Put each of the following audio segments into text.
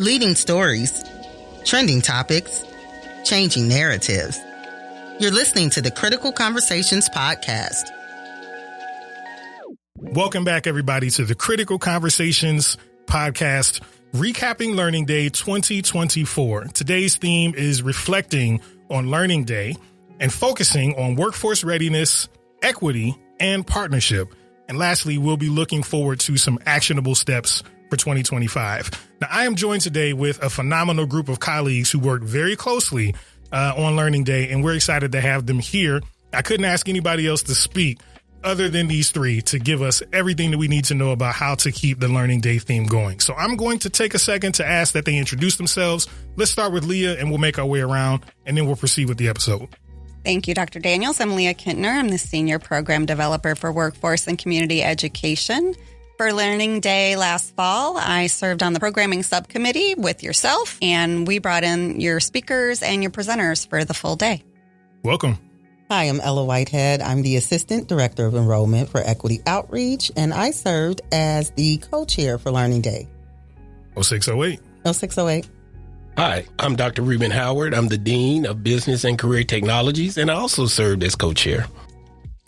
Leading stories, trending topics, changing narratives. You're listening to the Critical Conversations podcast. Welcome back, everybody, to the Critical Conversations podcast, recapping Learning Day 2024. Today's theme is reflecting on Learning Day and focusing on workforce readiness, equity, and partnership. And lastly, we'll be looking forward to some actionable steps for 2025. Now, I am joined today with a phenomenal group of colleagues who work very closely on Learning Day, and we're excited to have them here. I couldn't ask anybody else to speak other than these three to give us everything that we need to know about how to keep the Learning Day theme going. So I'm going to take a second to ask that they introduce themselves. Let's start with Leah, and we'll make our way around, and then we'll proceed with the episode. Thank you, Dr. Daniels. I'm Leah Kintner. I'm the Senior Program Developer for Workforce and Community Education. For Learning Day last fall, I served on the programming subcommittee with yourself, and we brought in your speakers and your presenters for the full day. Welcome. Hi, I'm Ella Whitehead. I'm the Assistant Director of Enrollment for Equity Outreach, and I served as the co-chair for Learning Day. 0608. 0608. Hi, I'm Dr. Ruben Howard. I'm the Dean of Business and Career Technologies, and I also served as co-chair.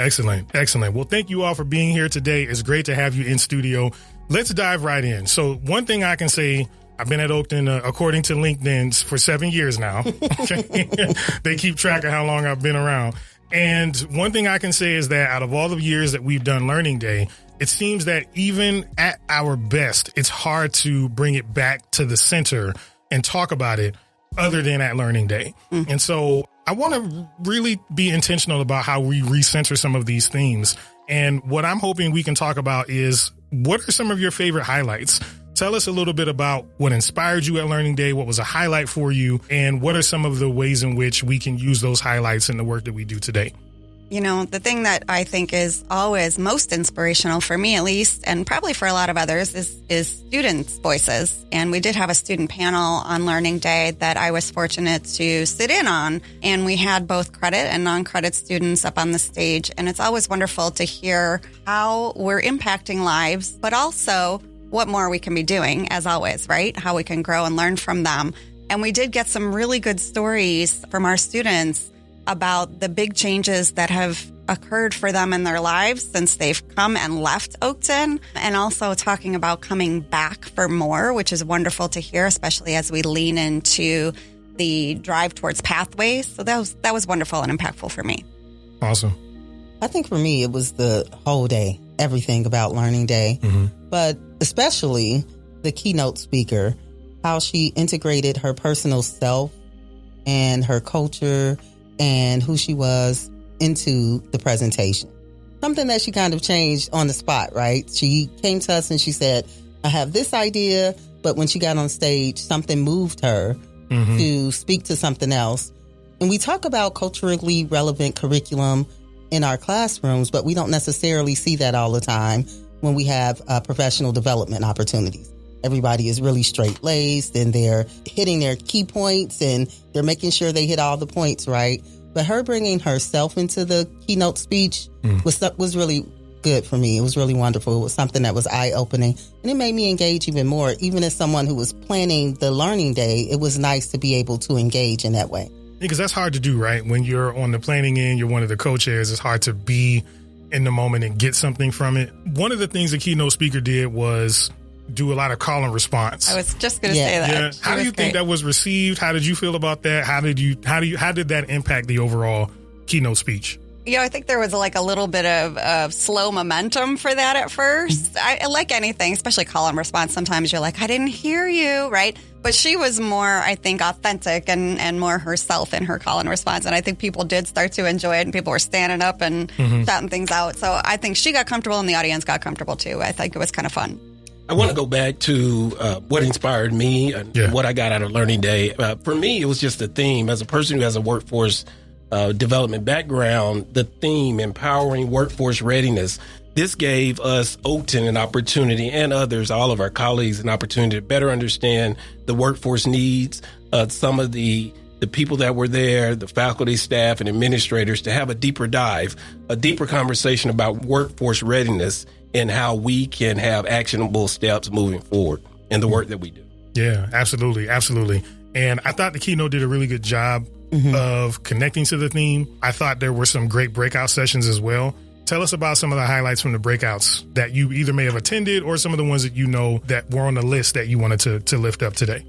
Excellent. Excellent. Well, thank you all for being here today. It's great to have you in studio. Let's dive right in. So one thing I can say, I've been at Oakton, according to LinkedIn, for 7 years now. They keep track of how long I've been around. And one thing I can say is that out of all the years that we've done Learning Day, it seems that even at our best, it's hard to bring it back to the center and talk about it other than at Learning Day. Mm-hmm. And so I want to really be intentional about how we recenter some of these themes. And what I'm hoping we can talk about is, what are some of your favorite highlights? Tell us a little bit about what inspired you at Learning Day, what was a highlight for you, and what are some of the ways in which we can use those highlights in the work that we do today? You know, the thing that I think is always most inspirational for me, at least, and probably for a lot of others, is students' voices. And we did have a student panel on Learning Day that I was fortunate to sit in on. And we had both credit and non-credit students up on the stage. And it's always wonderful to hear how we're impacting lives, but also what more we can be doing, as always, right? How we can grow and learn from them. And we did get some really good stories from our students about the big changes that have occurred for them in their lives since they've come and left Oakton, and also talking about coming back for more, which is wonderful to hear, especially as we lean into the drive towards pathways. So that was wonderful and impactful for me. Awesome. I think for me, it was the whole day, everything about Learning Day, but especially the keynote speaker, how she integrated her personal self and her culture and who she was into the presentation. Something that she kind of changed on the spot, right? She came to us and she said, I have this idea, but when she got on stage, something moved her to speak to something else. And we talk about culturally relevant curriculum in our classrooms, but we don't necessarily see that all the time when we have professional development opportunities. Everybody is really straight-laced and they're hitting their key points and they're making sure they hit all the points right. But her bringing herself into the keynote speech was really good for me. It was really wonderful. It was something that was eye-opening, and it made me engage even more. Even as someone who was planning the Learning Day, it was nice to be able to engage in that way. Because that's hard to do, right? When you're on the planning end, you're one of the co-chairs, it's hard to be in the moment and get something from it. One of the things the keynote speaker did was do a lot of call and response. I was just going to say that. Yeah. How do you think that was received? How did you feel about that? How did that impact the overall keynote speech? I think there was like a little bit of slow momentum for that at first. I like anything, especially call and response. Sometimes you're like, I didn't hear you, right? But she was more, I think, authentic and more herself in her call and response. And I think people did start to enjoy it, and people were standing up and shouting things out. So I think she got comfortable and the audience got comfortable too. I think it was kind of fun. I want to go back to what inspired me and what I got out of Learning Day. For me, it was just a theme. As a person who has a workforce development background, the theme, empowering workforce readiness, this gave us Oakton an opportunity, and others, all of our colleagues, an opportunity to better understand the workforce needs, some of the people that were there, the faculty, staff, and administrators, to have a deeper dive, a deeper conversation about workforce readiness and how we can have actionable steps moving forward in the work that we do. Yeah, absolutely. Absolutely. And I thought the keynote did a really good job of connecting to the theme. I thought there were some great breakout sessions as well. Tell us about some of the highlights from the breakouts that you either may have attended or some of the ones that you know that were on the list that you wanted to lift up today.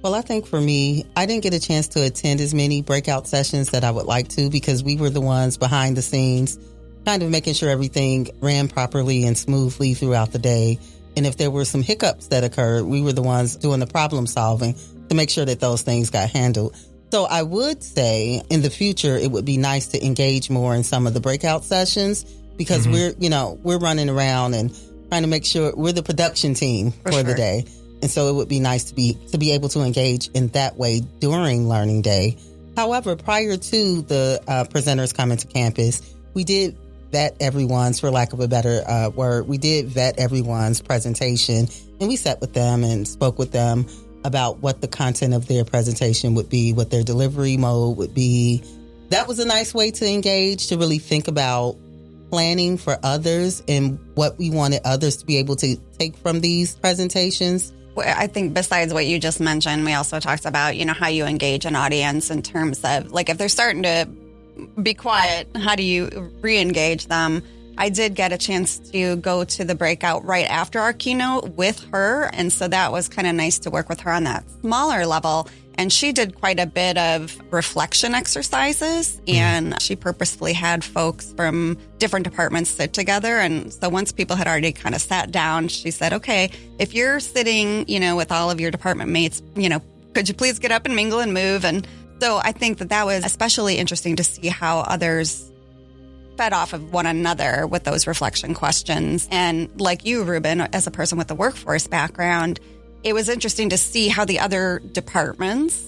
Well, I think for me, I didn't get a chance to attend as many breakout sessions that I would like to because we were the ones behind the scenes, kind of making sure everything ran properly and smoothly throughout the day. And if there were some hiccups that occurred, we were the ones doing the problem solving to make sure that those things got handled. So I would say in the future, it would be nice to engage more in some of the breakout sessions because we're running around and trying to make sure we're the production team for the day. And so it would be nice to be able to engage in that way during Learning Day. However, prior to the presenters coming to campus, we did vet everyone's, for lack of a better word, we did vet everyone's presentation, and we sat with them and spoke with them about what the content of their presentation would be, what their delivery mode would be. That was a nice way to engage, to really think about planning for others and what we wanted others to be able to take from these presentations. I think besides what you just mentioned, we also talked about, how you engage an audience in terms of, like, if they're starting to be quiet, how do you re-engage them? I did get a chance to go to the breakout right after our keynote with her. And so that was kind of nice to work with her on that smaller level. And she did quite a bit of reflection exercises, and she purposefully had folks from different departments sit together. And so once people had already kind of sat down, she said, okay, if you're sitting, with all of your department mates, could you please get up and mingle and move? And so I think that was especially interesting to see how others fed off of one another with those reflection questions. And like you, Ruben, as a person with a workforce background, it was interesting to see how the other departments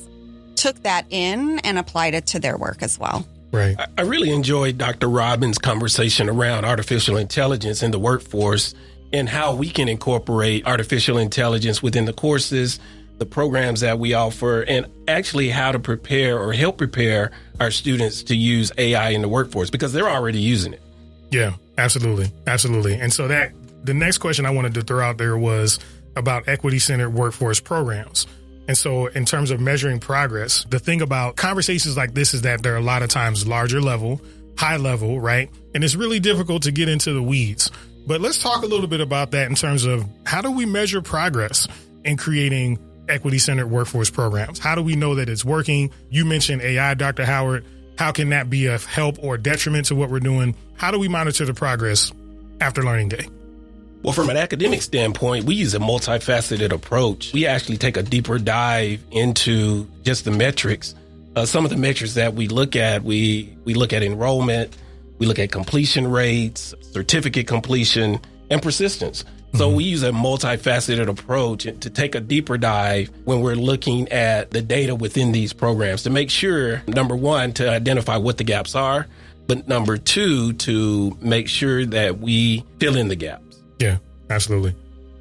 took that in and applied it to their work as well. Right. I really enjoyed Dr. Robin's conversation around artificial intelligence in the workforce and how we can incorporate artificial intelligence within the courses, the programs that we offer, and actually how to prepare or help prepare our students to use AI in the workforce because they're already using it. Yeah, absolutely. Absolutely. And so the next question I wanted to throw out there was about equity-centered workforce programs. And so in terms of measuring progress, the thing about conversations like this is that they're a lot of times larger level, high level, right? And it's really difficult to get into the weeds. But let's talk a little bit about that in terms of how do we measure progress in creating equity-centered workforce programs? How do we know that it's working? You mentioned AI, Dr. Howard. How can that be a help or detriment to what we're doing? How do we monitor the progress after Learning Day? Well, from an academic standpoint, we use a multifaceted approach. We actually take a deeper dive into just the metrics. Some of the metrics that we look at, we look at enrollment, we look at completion rates, certificate completion, and persistence. So we use a multifaceted approach to take a deeper dive when we're looking at the data within these programs to make sure, number one, to identify what the gaps are, but number two, to make sure that we fill in the gaps. Yeah, absolutely.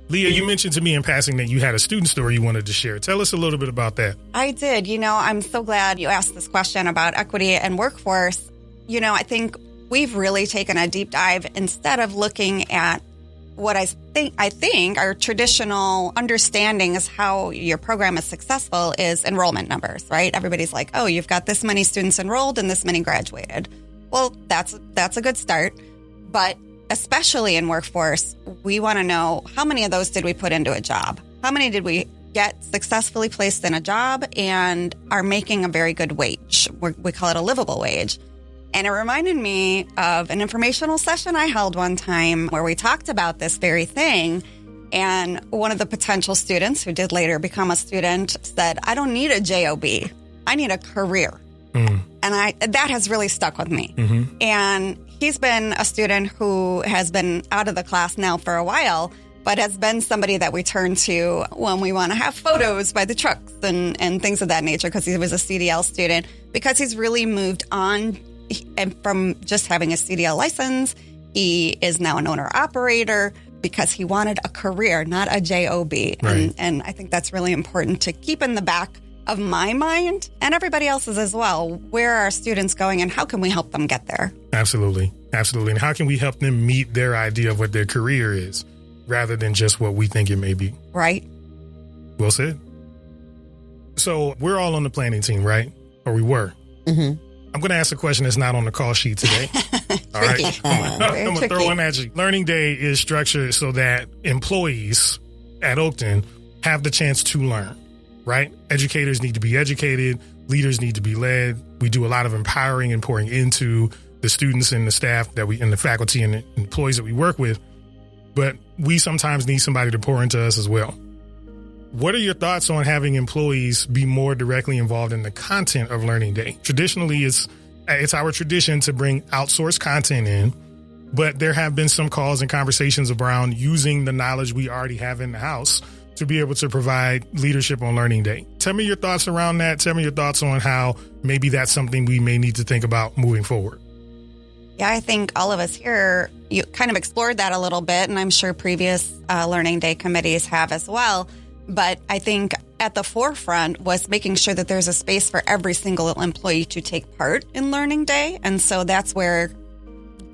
Leah, you mentioned to me in passing that you had a student story you wanted to share. Tell us a little bit about that. I did. I'm so glad you asked this question about equity and workforce. I think we've really taken a deep dive instead of looking at what I think our traditional understanding is how your program is successful is enrollment numbers, right? Everybody's like, oh, you've got this many students enrolled and this many graduated. Well, that's a good start. But especially in workforce, we want to know how many of those did we put into a job? How many did we get successfully placed in a job and are making a very good wage? We call it a livable wage. And it reminded me of an informational session I held one time where we talked about this very thing. And one of the potential students who did later become a student said, I don't need a job. I need a career. And that has really stuck with me. And he's been a student who has been out of the class now for a while, but has been somebody that we turn to when we want to have photos by the trucks and things of that nature, because he was a CDL student, because he's really moved on. And from just having a CDL license, he is now an owner-operator because he wanted a career, not a job. Right. And I think that's really important to keep in the back of my mind and everybody else's as well. Where are our students going and how can we help them get there? Absolutely. Absolutely. And how can we help them meet their idea of what their career is rather than just what we think it may be? Right. Well said. So we're all on the planning team, right? Or we were. Mm-hmm. I'm going to ask a question that's not on the call sheet today. All right. I'm going to throw one at you. Learning Day is structured so that employees at Oakton have the chance to learn, right? Educators need to be educated. Leaders need to be led. We do a lot of empowering and pouring into the students and the staff and the faculty and the employees that we work with. But we sometimes need somebody to pour into us as well. What are your thoughts on having employees be more directly involved in the content of Learning Day? Traditionally, it's our tradition to bring outsourced content in, but there have been some calls and conversations around using the knowledge we already have in the house to be able to provide leadership on Learning Day. Tell me your thoughts around that. Tell me your thoughts on how maybe that's something we may need to think about moving forward. Yeah, I think all of us here, you kind of explored that a little bit, and I'm sure previous Learning Day committees have as well. But I think at the forefront was making sure that there's a space for every single employee to take part in Learning Day. And so that's where,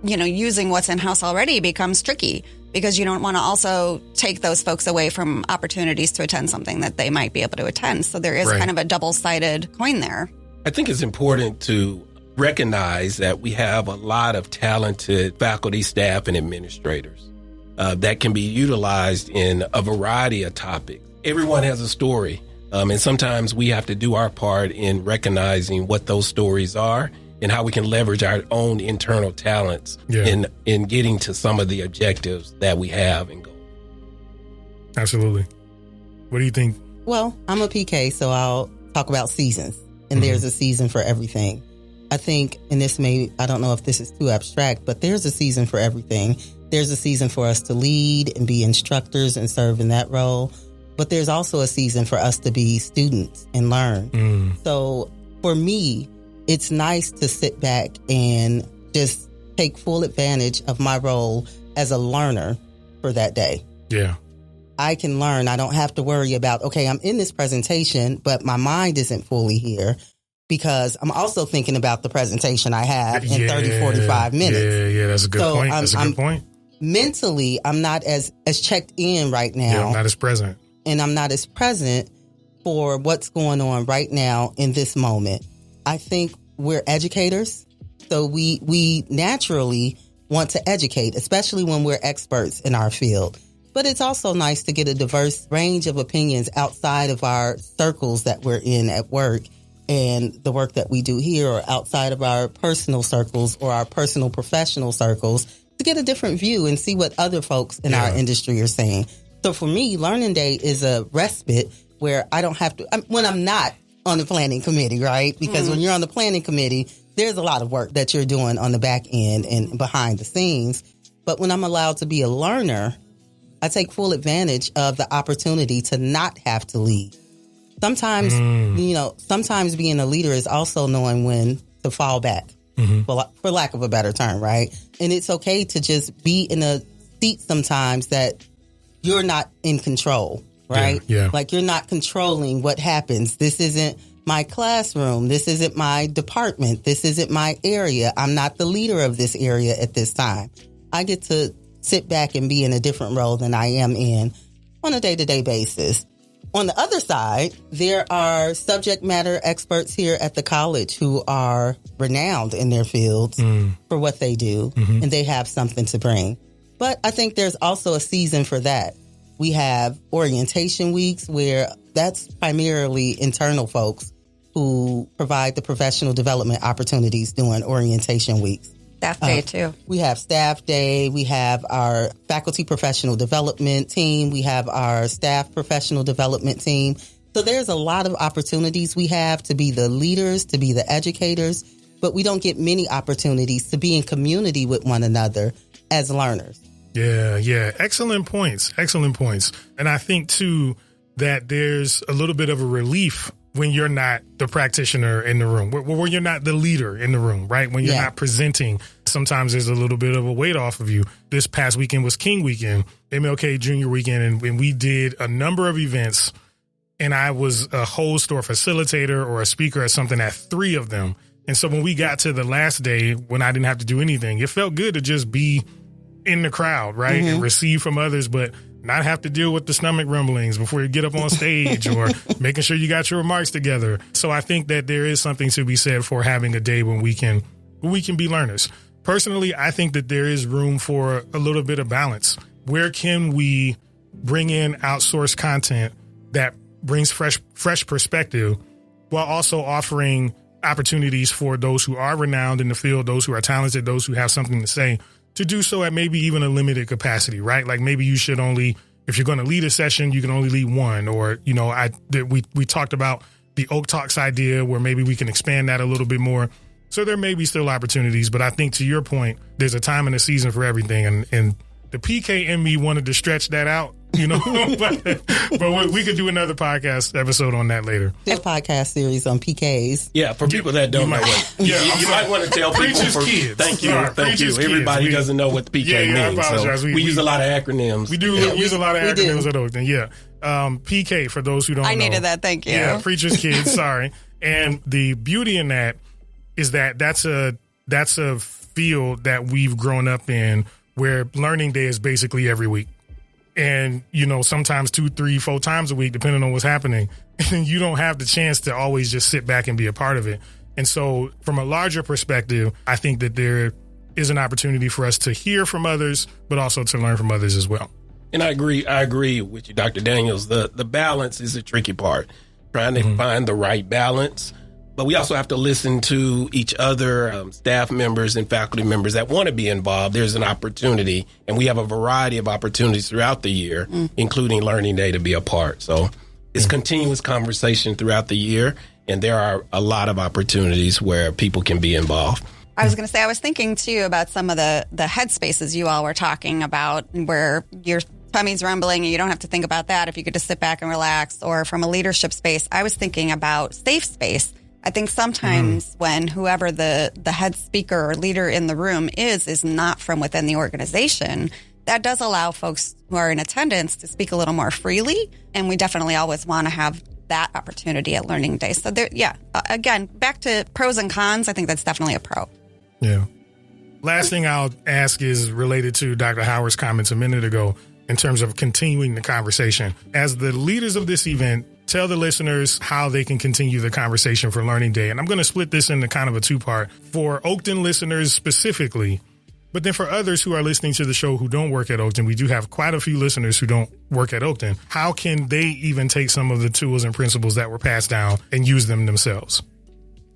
using what's in-house already becomes tricky, because you don't want to also take those folks away from opportunities to attend something that they might be able to attend. So there is kind of a double-sided coin there. I think it's important to recognize that we have a lot of talented faculty, staff, and administrators that can be utilized in a variety of topics. Everyone has a story, and sometimes we have to do our part in recognizing what those stories are and how we can leverage our own internal talents in getting to some of the objectives that we have and goals. Absolutely. What do you think? Well, I'm a PK, so I'll talk about seasons, and there's a season for everything. I think, and I don't know if this is too abstract, but there's a season for everything. There's a season for us to lead and be instructors and serve in that role. But there's also a season for us to be students and learn. So for me, it's nice to sit back and just take full advantage of my role as a learner for that day. Yeah. I can learn. I don't have to worry about, okay, I'm in this presentation, but my mind isn't fully here because I'm also thinking about the presentation I have in 30, 45 minutes. Yeah, that's a good point. That's a good point. Mentally, I'm not as checked in right now. Yeah, I'm not as present. And I'm not as present for what's going on right now in this moment. I think we're educators, so we naturally want to educate, especially when we're experts in our field. But it's also nice to get a diverse range of opinions outside of our circles that we're in at work and the work that we do here, or outside of our personal circles or our personal professional circles, to get a different view and see what other folks in our industry are saying. So for me, Learning Day is a respite where I don't have to, when I'm not on the planning committee, right? Because when you're on the planning committee, there's a lot of work that you're doing on the back end and behind the scenes. But when I'm allowed to be a learner, I take full advantage of the opportunity to not have to lead. Sometimes, sometimes being a leader is also knowing when to fall back, for lack of a better term, right? And it's okay to just be in a seat sometimes that you're not in control, right? Yeah. Like you're not controlling what happens. This isn't my classroom. This isn't my department. This isn't my area. I'm not the leader of this area at this time. I get to sit back and be in a different role than I am in on a day-to-day basis. On the other side, there are subject matter experts here at the college who are renowned in their fields for what they do, and they have something to bring. But I think there's also a season for that. We have orientation weeks where that's primarily internal folks who provide the professional development opportunities during orientation weeks. Staff day, too. We have staff day. We have our faculty professional development team. We have our staff professional development team. So there's a lot of opportunities we have to be the leaders, to be the educators, but we don't get many opportunities to be in community with one another as learners. Yeah. Excellent points. And I think, too, that there's a little bit of a relief when you're not the practitioner in the room, when you're not the leader in the room, right? When you're not presenting, sometimes there's a little bit of a weight off of you. This past weekend was King Weekend, MLK Junior Weekend, and we did a number of events, and I was a host or a facilitator or a speaker at something at 3 of them. And so when we got to the last day, when I didn't have to do anything, it felt good to just be in the crowd, right? And receive from others. But not have to deal with the stomach rumblings before you get up on stage or making sure you got your remarks together. So I think that there is something to be said for having a day when we can be learners. Personally, I think that there is room for a little bit of balance. Where can we bring in outsourced content that brings fresh perspective while also offering opportunities for those who are renowned in the field, those who are talented, those who have something to say, to do so at maybe even a limited capacity, right? Like maybe you should only, if you're going to lead a session, you can only lead one. Or, you know, we talked about the Oak Talks idea where maybe we can expand that a little bit more. So there may be still opportunities, but I think to your point, there's a time and a season for everything. And the PK in me wanted to stretch that out, you know, but we could do another podcast episode on that later. A podcast series on PKs. Yeah, for people that don't know what. You might want to tell people. Kids. Thank you. Everybody doesn't know what the PK means. I apologize. So we use a lot of acronyms. We do use a lot of acronyms at Oakton. Yeah. PK, for those who don't know. I needed that. Thank you. Yeah, Preacher's Kids. Sorry. And the beauty in that is that that's a field that we've grown up in where learning day is basically every week. And, you know, sometimes 2, 3, 4 times a week, depending on what's happening. And you don't have the chance to always just sit back and be a part of it. And so from a larger perspective, I think that there is an opportunity for us to hear from others, but also to learn from others as well. And I agree with you, Dr. Daniels. The balance is the tricky part, trying to find the right balance. But we also have to listen to each other, staff members and faculty members that want to be involved. There's an opportunity, and we have a variety of opportunities throughout the year, including Learning Day, to be a part. So it's continuous conversation throughout the year, and there are a lot of opportunities where people can be involved. I was going to say, I was thinking, too, about some of the headspaces you all were talking about where your tummy's rumbling and you don't have to think about that if you could just sit back and relax. Or from a leadership space, I was thinking about safe space. I think sometimes when whoever the head speaker or leader in the room is not from within the organization, that does allow folks who are in attendance to speak a little more freely. And we definitely always want to have that opportunity at Learning Day. So there, again, back to pros and cons, I think that's definitely a pro. Yeah. Last thing I'll ask is related to Dr. Howard's comments a minute ago in terms of continuing the conversation. As the leaders of this event, tell the listeners how they can continue the conversation for Learning Day. And I'm going to split this into kind of a two-part. For Oakton listeners specifically, but then for others who are listening to the show who don't work at Oakton, we do have quite a few listeners who don't work at Oakton. How can they even take some of the tools and principles that were passed down and use them themselves?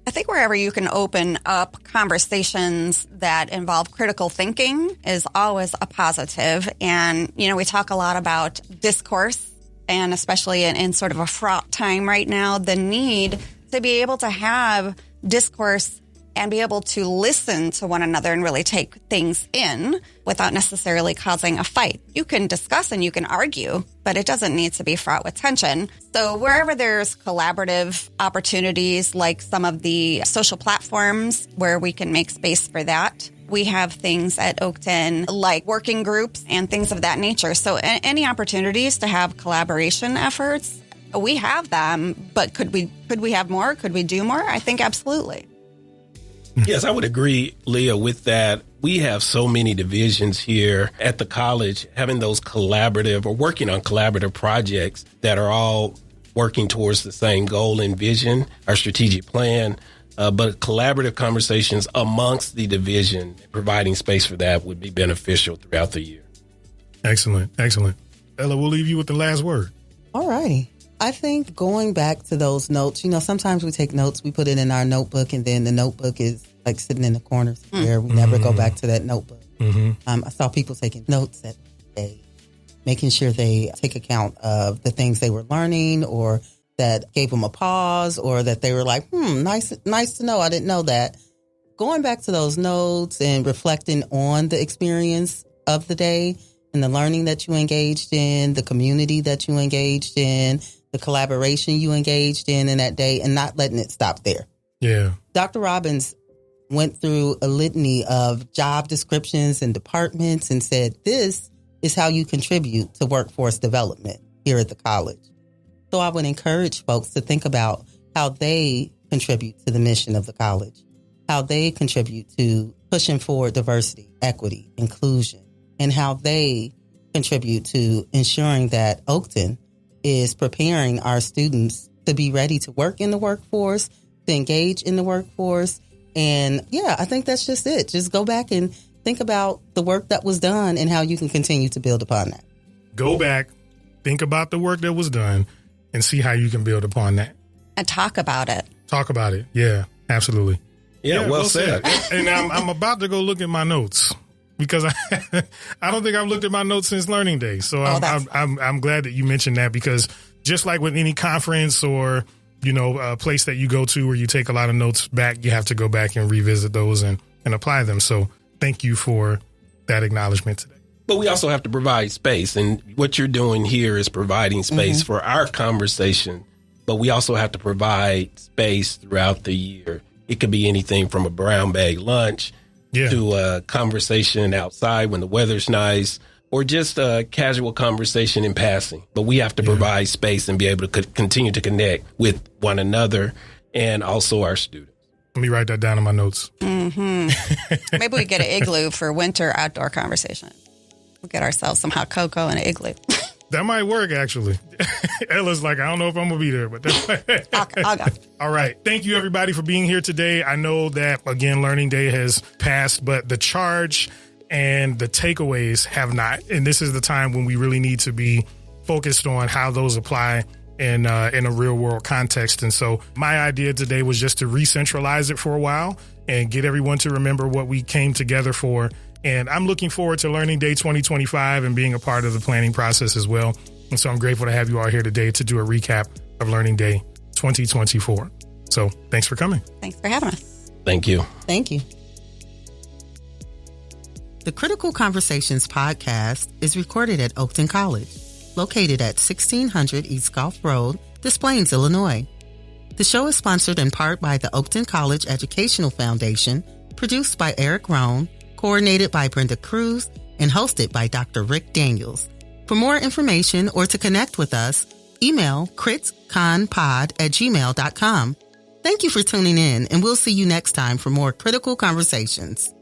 I think wherever you can open up conversations that involve critical thinking is always a positive. And, you know, we talk a lot about discourse, and especially in sort of a fraught time right now, the need to be able to have discourse and be able to listen to one another and really take things in without necessarily causing a fight. You can discuss and you can argue, but it doesn't need to be fraught with tension. So wherever there's collaborative opportunities, like some of the social platforms where we can make space for that, we have things at Oakton like working groups and things of that nature. So any opportunities to have collaboration efforts, we have them, but could we have more? Could we do more? I think absolutely. Yes, I would agree, Leah, with that. We have so many divisions here at the college, having those collaborative or working on collaborative projects that are all working towards the same goal and vision, our strategic plan. But collaborative conversations amongst the division, providing space for that would be beneficial throughout the year. Excellent. Excellent. Ella, we'll leave you with the last word. All righty. I think going back to those notes, you know, sometimes we take notes, we put it in our notebook, and then the notebook is like sitting in the corner somewhere. We never go back to that notebook. I saw people taking notes that day, making sure they take account of the things they were learning or that gave them a pause or that they were like, nice to know. I didn't know that. Going back to those notes and reflecting on the experience of the day and the learning that you engaged in, the community that you engaged in, the collaboration you engaged in that day, and not letting it stop there. Yeah. Dr. Robbins went through a litany of job descriptions and departments and said, this is how you contribute to workforce development here at the college. So I would encourage folks to think about how they contribute to the mission of the college, how they contribute to pushing forward diversity, equity, inclusion, and how they contribute to ensuring that Oakton is preparing our students to be ready to work in the workforce, to engage in the workforce. And yeah, I think that's just it. Just go back and think about the work that was done and how you can continue to build upon that. Go back, think about the work that was done, and see how you can build upon that. And talk about it. Talk about it. Yeah, absolutely. Yeah, well said. And I'm about to go look at my notes because I don't think I've looked at my notes since Learning Day. So I'm glad that you mentioned that, because just like with any conference or, a place that you go to where you take a lot of notes back, you have to go back and revisit those and apply them. So thank you for that acknowledgement today. But we also have to provide space. And what you're doing here is providing space for our conversation. But we also have to provide space throughout the year. It could be anything from a brown bag lunch to a conversation outside when the weather's nice, or just a casual conversation in passing. But we have to provide space and be able to continue to connect with one another and also our students. Let me write that down in my notes. Mm-hmm. Maybe we get an igloo for winter outdoor conversation. We'll get ourselves some hot cocoa and an igloo. That might work, actually. Ella's like, I don't know if I'm going to be there, but I'll go. All right. Thank you, everybody, for being here today. I know that, again, Learning Day has passed, but the charge and the takeaways have not. And this is the time when we really need to be focused on how those apply in a real world context. And so my idea today was just to re-centralize it for a while and get everyone to remember what we came together for. And I'm looking forward to Learning Day 2025 and being a part of the planning process as well. And so I'm grateful to have you all here today to do a recap of Learning Day 2024. So thanks for coming. Thanks for having us. Thank you. Thank you. The Critical Conversations podcast is recorded at Oakton College, located at 1600 East Gulf Road, Des Plaines, Illinois. The show is sponsored in part by the Oakton College Educational Foundation, produced by Erick, Rohn, coordinated by Brenda, Cruz, and hosted by Dr. Rick Daniels. For more information or to connect with us, email critsconpod@gmail.com. Thank you for tuning in, and we'll see you next time for more Critical Conversations.